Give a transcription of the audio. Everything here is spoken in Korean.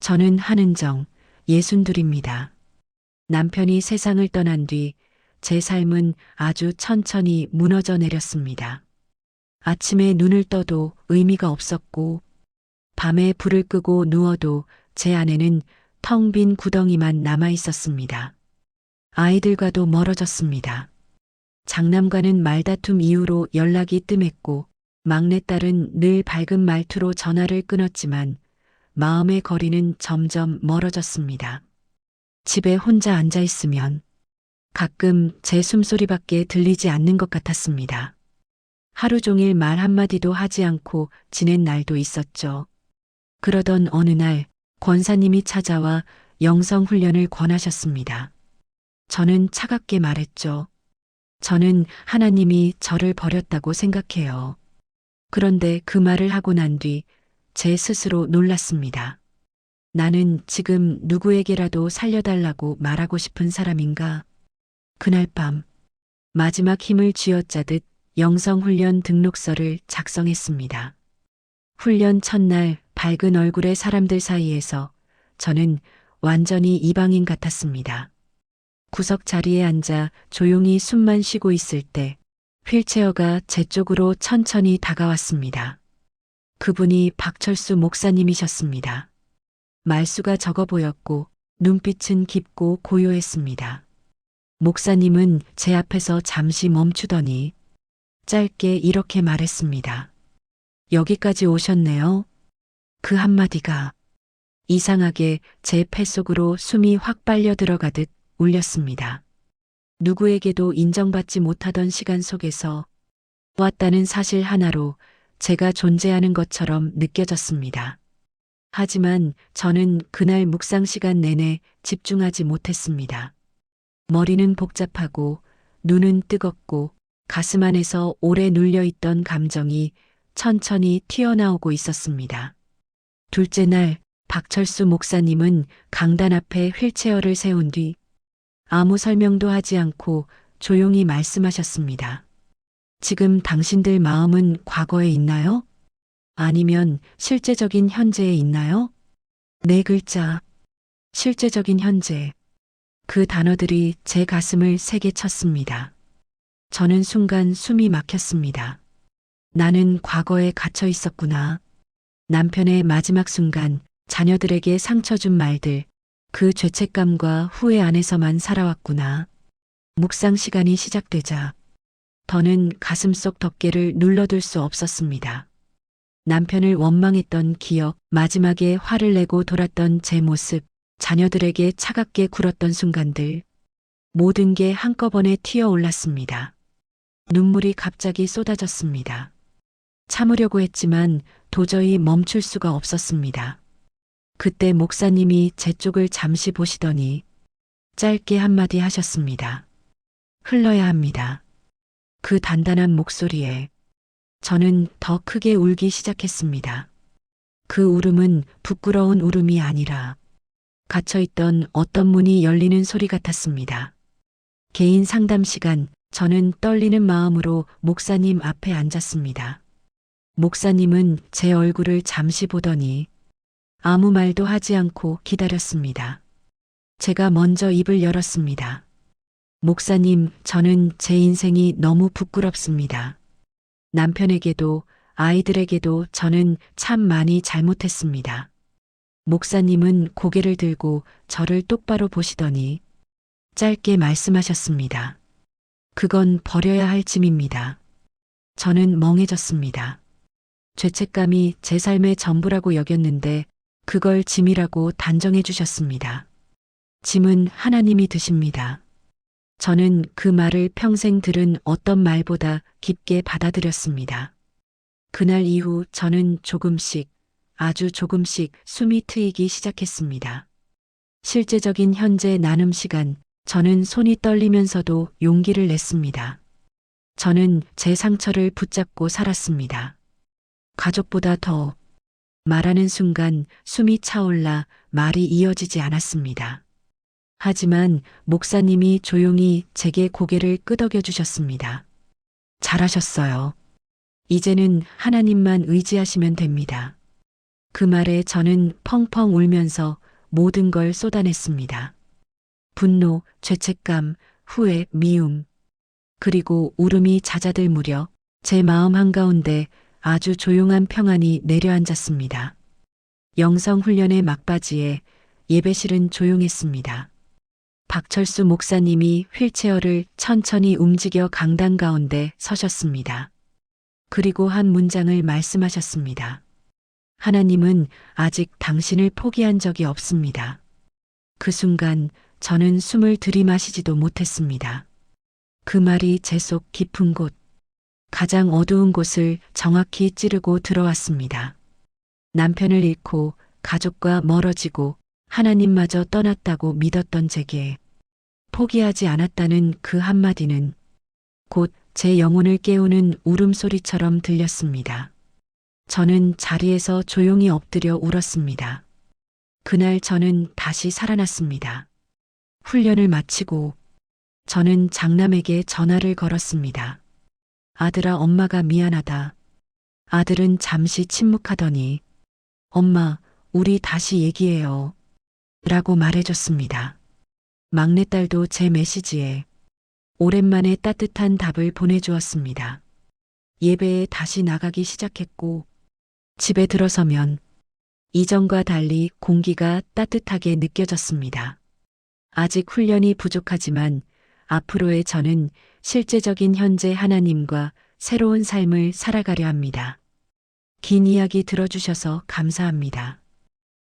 저는 한은정, 62입니다. 남편이 세상을 떠난 뒤 제 삶은 아주 천천히 무너져 내렸습니다. 아침에 눈을 떠도 의미가 없었고, 밤에 불을 끄고 누워도 제 안에는 텅 빈 구덩이만 남아 있었습니다. 아이들과도 멀어졌습니다. 장남과는 말다툼 이후로 연락이 뜸했고, 막내딸은 늘 밝은 말투로 전화를 끊었지만 마음의 거리는 점점 멀어졌습니다. 집에 혼자 앉아 있으면 가끔 제 숨소리밖에 들리지 않는 것 같았습니다. 하루 종일 말 한마디도 하지 않고 지낸 날도 있었죠. 그러던 어느 날 권사님이 찾아와 영성훈련을 권하셨습니다. 저는 차갑게 말했죠. 저는 하나님이 저를 버렸다고 생각해요. 그런데 그 말을 하고 난 뒤 제 스스로 놀랐습니다. 나는 지금 누구에게라도 살려달라고 말하고 싶은 사람인가? 그날 밤 마지막 힘을 쥐어짜듯 영성훈련 등록서를 작성했습니다. 훈련 첫날 밝은 얼굴의 사람들 사이에서 저는 완전히 이방인 같았습니다. 구석 자리에 앉아 조용히 숨만 쉬고 있을 때 휠체어가 제 쪽으로 천천히 다가왔습니다. 그분이 박철수 목사님이셨습니다. 말수가 적어 보였고 눈빛은 깊고 고요했습니다. 목사님은 제 앞에서 잠시 멈추더니 짧게 이렇게 말했습니다. 여기까지 오셨네요. 그 한마디가 이상하게 제 폐 속으로 숨이 확 빨려 들어가듯 울렸습니다. 누구에게도 인정받지 못하던 시간 속에서 왔다는 사실 하나로 제가 존재하는 것처럼 느껴졌습니다. 하지만 저는 그날 묵상 시간 내내 집중하지 못했습니다. 머리는 복잡하고 눈은 뜨겁고 가슴 안에서 오래 눌려있던 감정이 천천히 튀어나오고 있었습니다. 둘째 날 박철수 목사님은 강단 앞에 휠체어를 세운 뒤 아무 설명도 하지 않고 조용히 말씀하셨습니다. 지금 당신들 마음은 과거에 있나요? 아니면 실제적인 현재에 있나요? 네 글자. 실제적인 현재. 그 단어들이 제 가슴을 세게 쳤습니다. 저는 순간 숨이 막혔습니다. 나는 과거에 갇혀 있었구나. 남편의 마지막 순간 자녀들에게 상처 준 말들, 그 죄책감과 후회 안에서만 살아왔구나. 묵상 시간이 시작되자 더는 가슴속 덮개를 눌러둘 수 없었습니다. 남편을 원망했던 기억, 마지막에 화를 내고 돌았던 제 모습, 자녀들에게 차갑게 굴었던 순간들, 모든 게 한꺼번에 튀어올랐습니다. 눈물이 갑자기 쏟아졌습니다. 참으려고 했지만 도저히 멈출 수가 없었습니다. 그때 목사님이 제 쪽을 잠시 보시더니 짧게 한마디 하셨습니다. 흘러야 합니다. 그 단단한 목소리에 저는 더 크게 울기 시작했습니다. 그 울음은 부끄러운 울음이 아니라 갇혀있던 어떤 문이 열리는 소리 같았습니다. 개인 상담 시간, 저는 떨리는 마음으로 목사님 앞에 앉았습니다. 목사님은 제 얼굴을 잠시 보더니 아무 말도 하지 않고 기다렸습니다. 제가 먼저 입을 열었습니다. 목사님, 저는 제 인생이 너무 부끄럽습니다. 남편에게도 아이들에게도 저는 참 많이 잘못했습니다. 목사님은 고개를 들고 저를 똑바로 보시더니 짧게 말씀하셨습니다. 그건 버려야 할 짐입니다. 저는 멍해졌습니다. 죄책감이 제 삶의 전부라고 여겼는데 그걸 짐이라고 단정해 주셨습니다. 짐은 하나님이 드십니다. 저는 그 말을 평생 들은 어떤 말보다 깊게 받아들였습니다. 그날 이후 저는 조금씩, 아주 조금씩 숨이 트이기 시작했습니다. 실제적인 현재 나눔 시간, 저는 손이 떨리면서도 용기를 냈습니다. 저는 제 상처를 붙잡고 살았습니다. 가족보다 더 말하는 순간 숨이 차올라 말이 이어지지 않았습니다. 하지만 목사님이 조용히 제게 고개를 끄덕여 주셨습니다. 잘하셨어요. 이제는 하나님만 의지하시면 됩니다. 그 말에 저는 펑펑 울면서 모든 걸 쏟아냈습니다. 분노, 죄책감, 후회, 미움, 그리고 울음이 잦아들 무렵 제 마음 한가운데 아주 조용한 평안이 내려앉았습니다. 영성 훈련의 막바지에 예배실은 조용했습니다. 박철수 목사님이 휠체어를 천천히 움직여 강당 가운데 서셨습니다. 그리고 한 문장을 말씀하셨습니다. 하나님은 아직 당신을 포기한 적이 없습니다. 그 순간 저는 숨을 들이마시지도 못했습니다. 그 말이 제 속 깊은 곳, 가장 어두운 곳을 정확히 찌르고 들어왔습니다. 남편을 잃고 가족과 멀어지고 하나님마저 떠났다고 믿었던 제게 포기하지 않았다는 그 한마디는 곧 제 영혼을 깨우는 울음소리처럼 들렸습니다. 저는 자리에서 조용히 엎드려 울었습니다. 그날 저는 다시 살아났습니다. 훈련을 마치고 저는 장남에게 전화를 걸었습니다. 아들아, 엄마가 미안하다. 아들은 잠시 침묵하더니 엄마, 우리 다시 얘기해요. 라고 말해줬습니다. 막내딸도 제 메시지에 오랜만에 따뜻한 답을 보내주었습니다. 예배에 다시 나가기 시작했고 집에 들어서면 이전과 달리 공기가 따뜻하게 느껴졌습니다. 아직 훈련이 부족하지만 앞으로의 저는 실제적인 현재 하나님과 새로운 삶을 살아가려 합니다. 긴 이야기 들어주셔서 감사합니다.